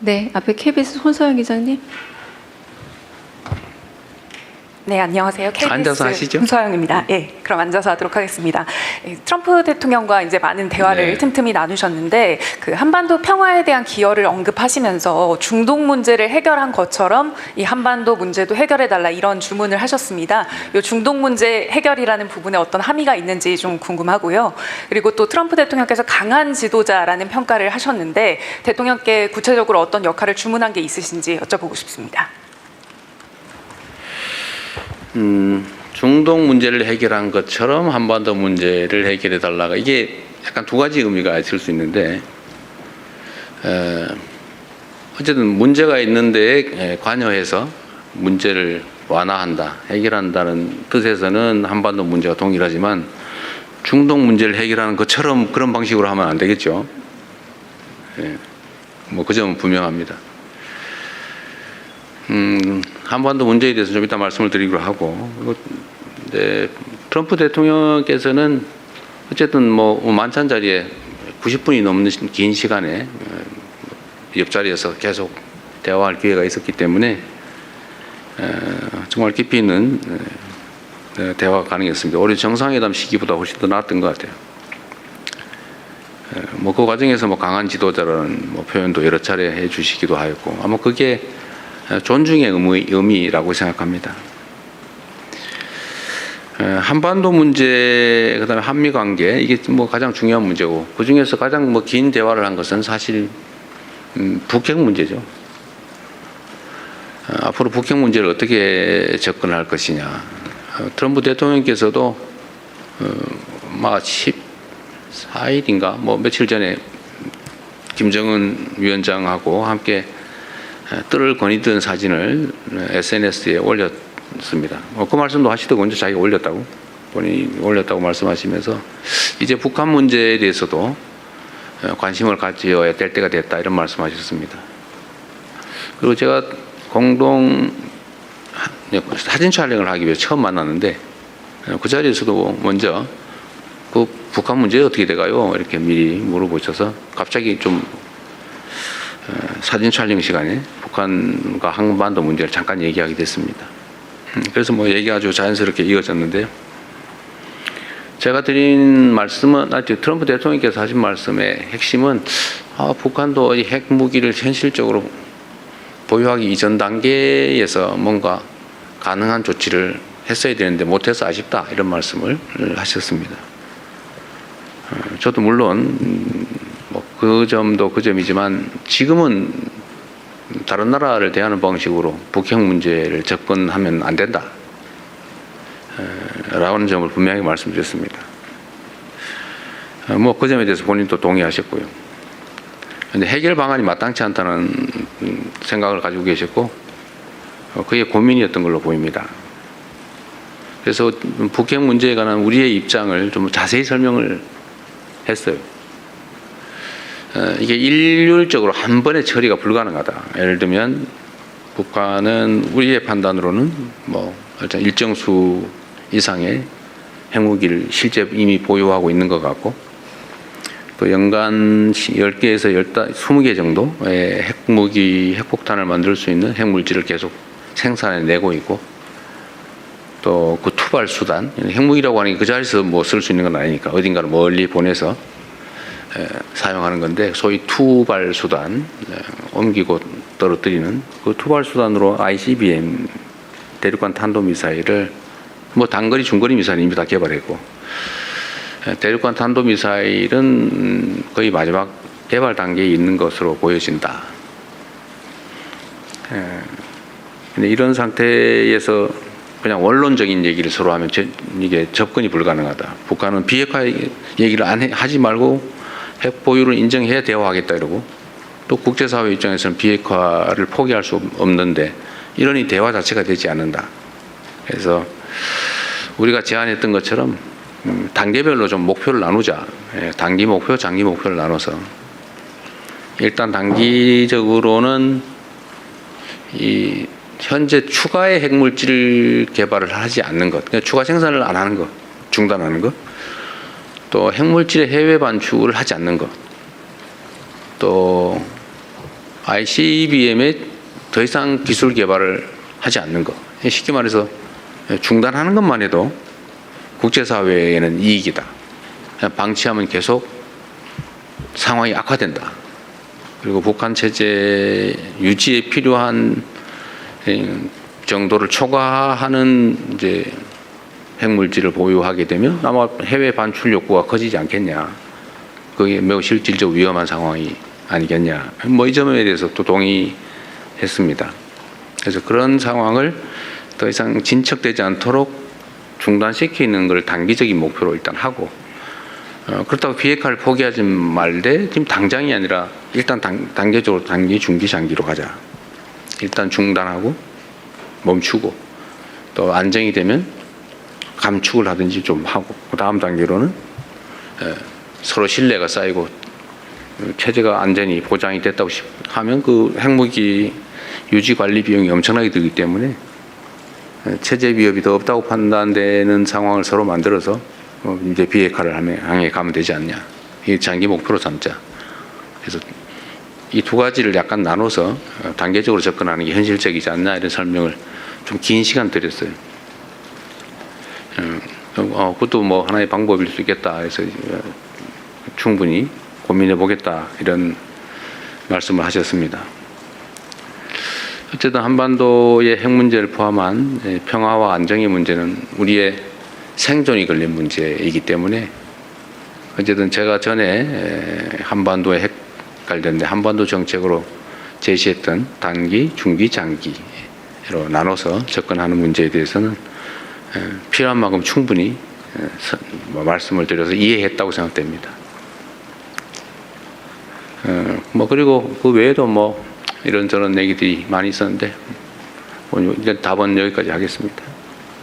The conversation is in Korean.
네, 앞에 KBS 손서영 기자님. 네, 안녕하세요. KBS 앉아서 하시죠. 손서영입니다. 예, 그럼 앉아서 하도록 하겠습니다. 예, 트럼프 대통령과 이제 많은 대화를 네. 틈틈이 나누셨는데 그 한반도 평화에 대한 기여를 언급하시면서 중동 문제를 해결한 것처럼 이 한반도 문제도 해결해달라 이런 주문을 하셨습니다. 이 중동 문제 해결이라는 부분에 어떤 함의가 있는지 좀 궁금하고요. 그리고 또 트럼프 대통령께서 강한 지도자라는 평가를 하셨는데 대통령께 구체적으로 어떤 역할을 주문한 게 있으신지 여쭤보고 싶습니다. 중동 문제를 해결한 것처럼 한반도 문제를 해결해 달라가 이게 약간 두 가지 의미가 있을 수 있는데 어쨌든 문제가 있는데 관여해서 문제를 완화한다, 해결한다는 뜻에서는 한반도 문제가 동일하지만 중동 문제를 해결하는 것처럼 그런 방식으로 하면 안 되겠죠. 뭐 그 점은 분명합니다. 한반도 문제에 대해서 좀 이따 말씀을 드리기로 하고, 네, 트럼프 대통령께서는 어쨌든 뭐 만찬 자리에 90분이 넘는 긴 시간에 옆자리에서 계속 대화할 기회가 있었기 때문에 정말 깊이 있는 대화가 가능했습니다. 오히려 정상회담 시기보다 훨씬 더 나았던 것 같아요. 뭐 그 과정에서 뭐 강한 지도자라는 뭐 표현도 여러 차례 해주시기도 하였고, 아마 그게 존중의 의미라고 생각합니다. 한반도 문제, 그다음에 한미 관계, 이게 뭐 가장 중요한 문제고, 그 중에서 가장 뭐 긴 대화를 한 것은 사실 북핵 문제죠. 앞으로 북핵 문제를 어떻게 접근할 것이냐. 트럼프 대통령께서도 막 14일인가 뭐 며칠 전에 김정은 위원장하고 함께 뜰을 거니던 사진을 SNS에 올렸습니다. 그 말씀도 하시더군요. 자기가 올렸다고. 본인이 올렸다고 말씀하시면서 이제 북한 문제에 대해서도 관심을 가져야 될 때가 됐다 이런 말씀하셨습니다. 그리고 제가 공동 사진 촬영을 하기 위해 처음 만났는데 그 자리에서도 먼저 그 북한 문제 어떻게 돼가요? 이렇게 미리 물어보셔서 갑자기 좀 사진 촬영 시간에 북한과 한반도 문제를 잠깐 얘기하게 됐습니다. 그래서 뭐 얘기가 아주 자연스럽게 이어졌는데요. 제가 드린 말씀은, 트럼프 대통령께서 하신 말씀의 핵심은 북한도 이 핵무기를 현실적으로 보유하기 이전 단계에서 뭔가 가능한 조치를 했어야 되는데 못해서 아쉽다 이런 말씀을 하셨습니다. 저도 물론 그 점도 그 점이지만 지금은 다른 나라를 대하는 방식으로 북핵 문제를 접근하면 안 된다 라는 점을 분명히 말씀드렸습니다. 뭐 그 점에 대해서 본인도 동의하셨고요. 그런데 해결 방안이 마땅치 않다는 생각을 가지고 계셨고 그게 고민이었던 걸로 보입니다. 그래서 북핵 문제에 관한 우리의 입장을 좀 자세히 설명을 했어요. 이게 일률적으로 한 번에 처리가 불가능하다. 예를 들면 북한은 우리의 판단으로는 뭐 일단 일정 수 이상의 핵무기를 실제 이미 보유하고 있는 것 같고, 또 연간 10개에서 20개 정도의 핵무기, 핵폭탄을 만들 수 있는 핵물질을 계속 생산해내고 있고, 또 그 투발 수단, 핵무기라고 하는 게 그 자리에서 뭐 쓸 수 있는 건 아니니까 어딘가를 멀리 보내서 사용하는 건데, 소위 투발 수단, 옮기고 떨어뜨리는 그 투발 수단으로 ICBM 대륙간 탄도미사일을 뭐 단거리, 중거리 미사일 이미 다 개발했고, 대륙간 탄도미사일은 거의 마지막 개발 단계에 있는 것으로 보여진다. 근데 이런 상태에서 그냥 원론적인 얘기를 서로 하면 이게 접근이 불가능하다. 북한은 비핵화 얘기를 하지 말고 핵 보유를 인정해야 대화하겠다 이러고, 또 국제사회 입장에서는 비핵화를 포기할 수 없는데 이러니 대화 자체가 되지 않는다. 그래서 우리가 제안했던 것처럼 단계별로 좀 목표를 나누자. 단기 목표, 장기 목표를 나눠서 일단 단기적으로는 이 현재 추가의 핵물질 개발을 하지 않는 것, 그러니까 추가 생산을 안 하는 것, 중단하는 것, 또 핵물질의 해외 반출을 하지 않는 것, 또 ICBM에 더 이상 기술 개발을 하지 않는 것. 쉽게 말해서 중단하는 것만 해도 국제사회에는 이익이다. 방치하면 계속 상황이 악화된다. 그리고 북한 체제 유지에 필요한 정도를 초과하는 이제 핵물질을 보유하게 되면 아마 해외 반출 욕구가 커지지 않겠냐. 그게 매우 실질적 위험한 상황이 아니겠냐. 뭐 이 점에 대해서 또 동의했습니다. 그래서 그런 상황을 더 이상 진척되지 않도록 중단시키는 걸 단기적인 목표로 일단 하고, 그렇다고 비핵화를 포기하지 말되 지금 당장이 아니라 일단 단계적으로 단기, 중기, 장기로 가자. 일단 중단하고 멈추고 또 안정이 되면 감축을 하든지 좀 하고, 그 다음 단계로는 서로 신뢰가 쌓이고 체제가 안전이 보장이 됐다고 하면 그 핵무기 유지 관리 비용이 엄청나게 들기 때문에 체제 위협이 더 없다고 판단되는 상황을 서로 만들어서 이제 비핵화를 향해 가면 되지 않냐. 이 장기 목표로 삼자. 그래서 이 두 가지를 약간 나눠서 단계적으로 접근하는 게 현실적이지 않나, 이런 설명을 좀 긴 시간 드렸어요. 그것도 뭐 하나의 방법일 수 있겠다 해서 충분히 고민해 보겠다, 이런 말씀을 하셨습니다. 어쨌든 한반도의 핵 문제를 포함한 평화와 안정의 문제는 우리의 생존이 걸린 문제이기 때문에, 어쨌든 제가 전에 한반도의 핵 관련된 한반도 정책으로 제시했던 단기, 중기, 장기로 나눠서 접근하는 문제에 대해서는 필요한 만큼 충분히 말씀을 드려서 이해했다고 생각됩니다. 뭐 그리고 그 외에도 뭐 이런저런 얘기들이 많이 있었는데 오늘 답은 여기까지 하겠습니다.